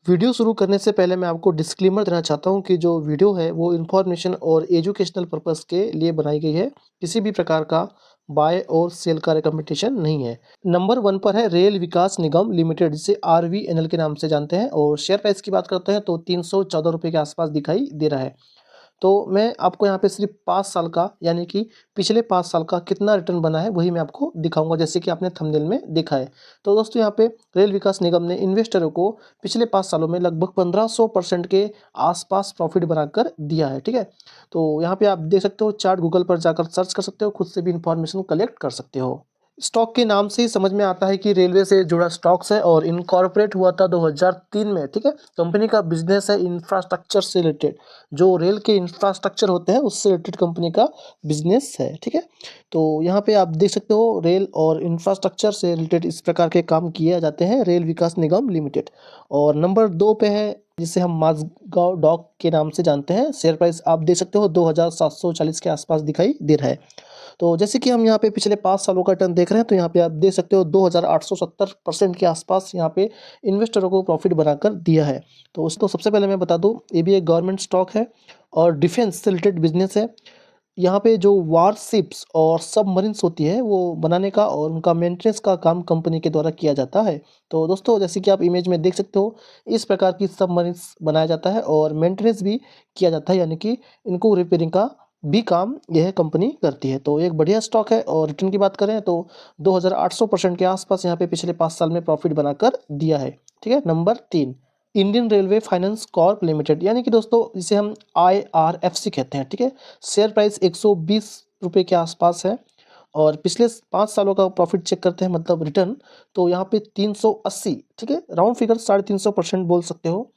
Video शुरू करने से पहले मैं आपको डिस्क्लेमर देना चाहता हूँ कि जो वीडियो है वो इन्फॉर्मेशन और एजुकेशनल पर्पस के लिए बनाई गई है। किसी भी प्रकार का बाय और सेल का रिकमेंडेशन नहीं है। नंबर 1 पर है रेल विकास निगम लिमिटेड, जिसे आरवीएनएल के नाम से जानते हैं, और शेयर प्राइस की बात करते हैं तो 314 रुपये के आसपास दिखाई दे रहा है। तो मैं आपको यहाँ पे सिर्फ 5 साल का, यानी कि पिछले 5 साल का कितना रिटर्न बना है वही मैं आपको दिखाऊंगा, जैसे कि आपने थंबनेल में देखा है। तो दोस्तों यहाँ पे रेल विकास निगम ने इन्वेस्टरों को पिछले 5 सालों में लगभग 1500% के आसपास प्रॉफिट बनाकर दिया है। ठीक है, तो यहाँ पे आप देख सकते हो चार्ट, गूगल पर जाकर सर्च कर सकते हो, खुद से भी इंफॉर्मेशन कलेक्ट कर सकते हो। स्टॉक के नाम से ही समझ में आता है कि रेलवे से जुड़ा स्टॉक्स है और इनकॉर्पोरेट हुआ था 2003 में। ठीक है, कंपनी का बिजनेस है इंफ्रास्ट्रक्चर से रिलेटेड, जो रेल के इंफ्रास्ट्रक्चर होते हैं उससे रिलेटेड कंपनी का बिजनेस है। ठीक है, तो यहाँ पे आप देख सकते हो रेल और इंफ्रास्ट्रक्चर से रिलेटेड इस प्रकार के काम किए जाते हैं रेल विकास निगम लिमिटेड। और नंबर 2 पे है जिसे हम माझगांव डॉक के नाम से जानते हैं। शेयर प्राइस आप देख सकते हो 2740 के आसपास दिखाई दे रहा है। तो जैसे कि हम यहाँ पे पिछले 5 सालों का रिटर्न देख रहे हैं, तो यहाँ पे आप देख सकते हो 2870% के आसपास यहाँ पे इन्वेस्टरों को प्रॉफिट बनाकर दिया है। तो उसको सबसे पहले मैं बता दूँ, ये भी एक गवर्नमेंट स्टॉक है और डिफेंस से रिलेटेड बिजनेस है। यहाँ पे जो वारशिप्स और सबमरीन्स होती है वो बनाने का और उनका मेंटेनेंस का काम कंपनी के द्वारा किया जाता है। तो दोस्तों जैसे कि आप इमेज में देख सकते हो, इस प्रकार की सबमरीन्स बनाया जाता है और मेंटेनेंस भी किया जाता है, यानी कि इनको रिपेयरिंग का भी काम यह कंपनी करती है। तो एक बढ़िया स्टॉक है। और रिटर्न की बात करें तो 2800% के आसपास यहाँ पे पिछले 5 साल में प्रॉफिट बनाकर दिया है। ठीक है, number 3 Indian railway finance Corp limited, यानी कि दोस्तों इसे हम IRFC कहते हैं। ठीक है, शेयर प्राइस 120 रुपये के आसपास है और पिछले 5 सालों का प्रॉफिट चेक करते हैं, मतलब रिटर्न, तो यहाँ पे 380, ठीक है, राउंड फिगर 350% बोल सकते हो,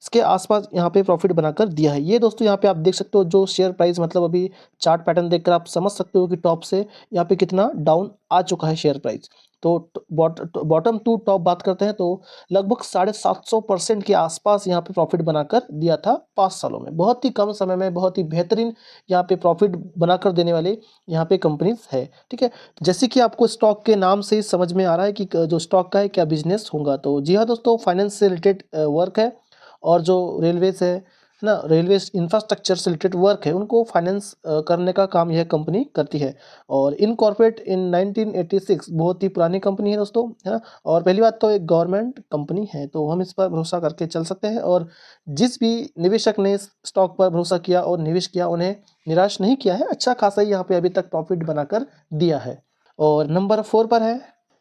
इसके आसपास यहाँ पे प्रॉफिट बनाकर दिया है। ये दोस्तों यहाँ पे आप देख सकते हो जो शेयर प्राइस, मतलब अभी चार्ट पैटर्न देखकर आप समझ सकते हो कि टॉप से यहाँ पे कितना डाउन आ चुका है शेयर प्राइस। तो बॉटम टू टॉप बात करते हैं तो लगभग 750% के आसपास यहाँ पे प्रॉफिट बनाकर दिया था 5 सालों में। बहुत ही कम समय में बहुत ही बेहतरीन यहाँ पे प्रॉफिट बनाकर देने वाले यहाँ पे कंपनीज है। ठीक है, जैसे कि आपको स्टॉक के नाम से ही समझ में आ रहा है कि जो स्टॉक का है क्या बिजनेस होगा। तो जी हाँ दोस्तों, फाइनेंस से रिलेटेड वर्क है और जो रेलवेज है ना, रेलवे इंफ्रास्ट्रक्चर से रिलेटेड वर्क है, उनको फाइनेंस करने का काम यह कंपनी करती है। और इनकॉर्पोरेट इन 1986, बहुत ही पुरानी कंपनी है दोस्तों, है ना। और पहली बात तो एक गवर्नमेंट कंपनी है, तो हम इस पर भरोसा करके चल सकते हैं। और जिस भी निवेशक ने इस स्टॉक पर भरोसा किया और निवेश किया, उन्हें निराश नहीं किया है, अच्छा खासा ही यहाँ पे अभी तक प्रॉफिट बनाकर दिया है। और नंबर 4 पर है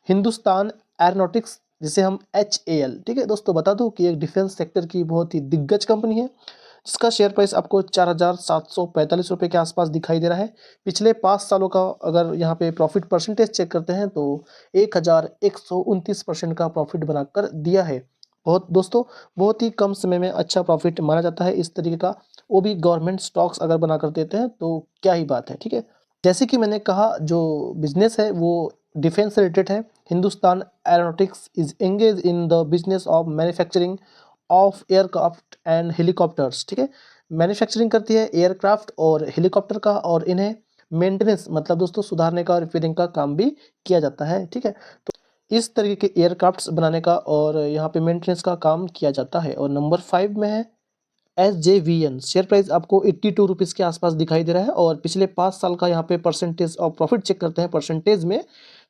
हिंदुस्तान एरोनॉटिक्स, जिसे हम HAL। ठीक है दोस्तों, बता दूं कि एक डिफेंस सेक्टर की बहुत ही दिग्गज कंपनी है, जिसका शेयर प्राइस आपको 4745 रुपये के आसपास दिखाई दे रहा है। पिछले 5 सालों का अगर यहाँ पे प्रॉफिट परसेंटेज चेक करते हैं तो 1129% का प्रॉफिट बनाकर दिया है। बहुत दोस्तों, बहुत ही कम समय में अच्छा प्रॉफिट माना जाता है इस तरीके का, वो भी गवर्नमेंट स्टॉक्स अगर बनाकर देते हैं तो क्या ही बात है। ठीक है, जैसे कि मैंने कहा जो बिजनेस है वो डिफेंस से रिलेटेड है। Hindustan aeronautics is engage in the business of manufacturing of aircraft and helicopters. ठीक है, मैन्युफैक्चरिंग करती है एयरक्राफ्ट और हेलीकॉप्टर का, और इन्हें मेंटेनेंस, मतलब दोस्तों सुधारने का और रिपेयरिंग का काम भी किया जाता है। ठीक है, तो इस तरीके के एयरक्राफ्ट्स बनाने का और यहाँ पे मेंटेनेंस का काम किया जाता है। और नंबर 5 में है SJVN। शेयर प्राइस आपको 82 रुपीज़ के आसपास दिखाई दे रहा है और पिछले 5 साल का यहाँ पे परसेंटेज ऑफ प्रॉफिट चेक करते हैं परसेंटेज में,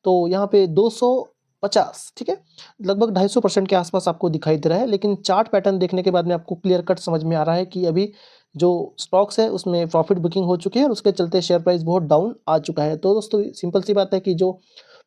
तो यहाँ पे 250, ठीक है, लगभग 250% के आसपास आपको दिखाई दे रहा है। लेकिन चार्ट पैटर्न देखने के बाद में आपको क्लियर कट समझ में आ रहा है कि अभी जो स्टॉक्स है उसमें प्रॉफिट बुकिंग हो चुकी है और उसके चलते शेयर प्राइस बहुत डाउन आ चुका है। तो दोस्तों सिंपल सी बात है कि जो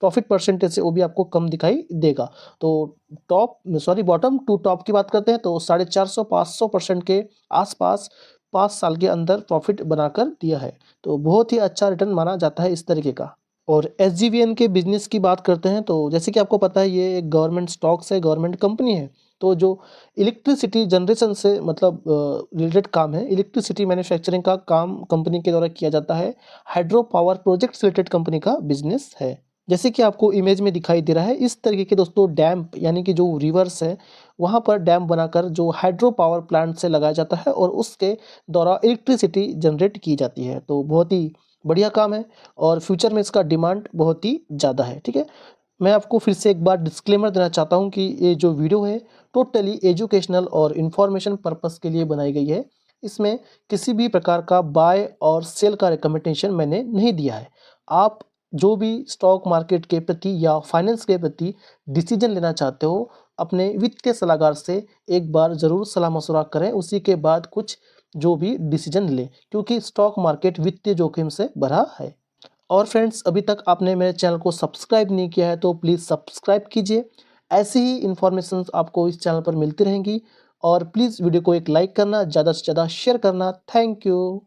प्रॉफिट परसेंटेज है वो भी आपको कम दिखाई देगा। तो बॉटम टू टॉप की बात करते हैं तो 450-500% के आसपास 5 साल के अंदर प्रॉफिट बनाकर दिया है। तो बहुत ही अच्छा रिटर्न माना जाता है इस तरीके का। और SGVN के बिजनेस की बात करते हैं तो जैसे कि आपको पता है ये एक गवर्नमेंट स्टॉक्स है, गवर्नमेंट कंपनी है। तो जो इलेक्ट्रिसिटी जनरेशन से मतलब रिलेटेड काम है, इलेक्ट्रिसिटी मैन्युफैक्चरिंग का काम कंपनी के द्वारा किया जाता है। हाइड्रो पावर प्रोजेक्ट से रिलेटेड कंपनी का बिजनेस है। जैसे कि आपको इमेज में दिखाई दे रहा है, इस तरीके के दोस्तों डैम, यानी कि जो रिवर्स है वहाँ पर डैम बनाकर जो हाइड्रो पावर प्लांट से लगाया जाता है और उसके द्वारा इलेक्ट्रिसिटी जनरेट की जाती है। तो बहुत ही बढ़िया काम है और फ्यूचर में इसका डिमांड बहुत ही ज़्यादा है। ठीक है, मैं आपको फिर से एक बार डिस्क्लेमर देना चाहता हूँ कि ये जो वीडियो है टोटली एजुकेशनल और इन्फॉर्मेशन पर्पस के लिए बनाई गई है। इसमें किसी भी प्रकार का बाय और सेल का रिकमेंडेशन मैंने नहीं दिया है। आप जो भी स्टॉक मार्केट के प्रति या फाइनेंस के प्रति डिसीजन लेना चाहते हो, अपने वित्तीय सलाहकार से एक बार ज़रूर सलाह मशवरा करें, उसी के बाद कुछ जो भी डिसीजन लें, क्योंकि स्टॉक मार्केट वित्तीय जोखिम से भरा है। और फ्रेंड्स, अभी तक आपने मेरे चैनल को सब्सक्राइब नहीं किया है तो प्लीज़ सब्सक्राइब कीजिए। ऐसी ही इन्फॉर्मेशंस आपको इस चैनल पर मिलती रहेंगी और प्लीज़ वीडियो को एक लाइक करना, ज़्यादा से ज़्यादा शेयर करना। Thank you.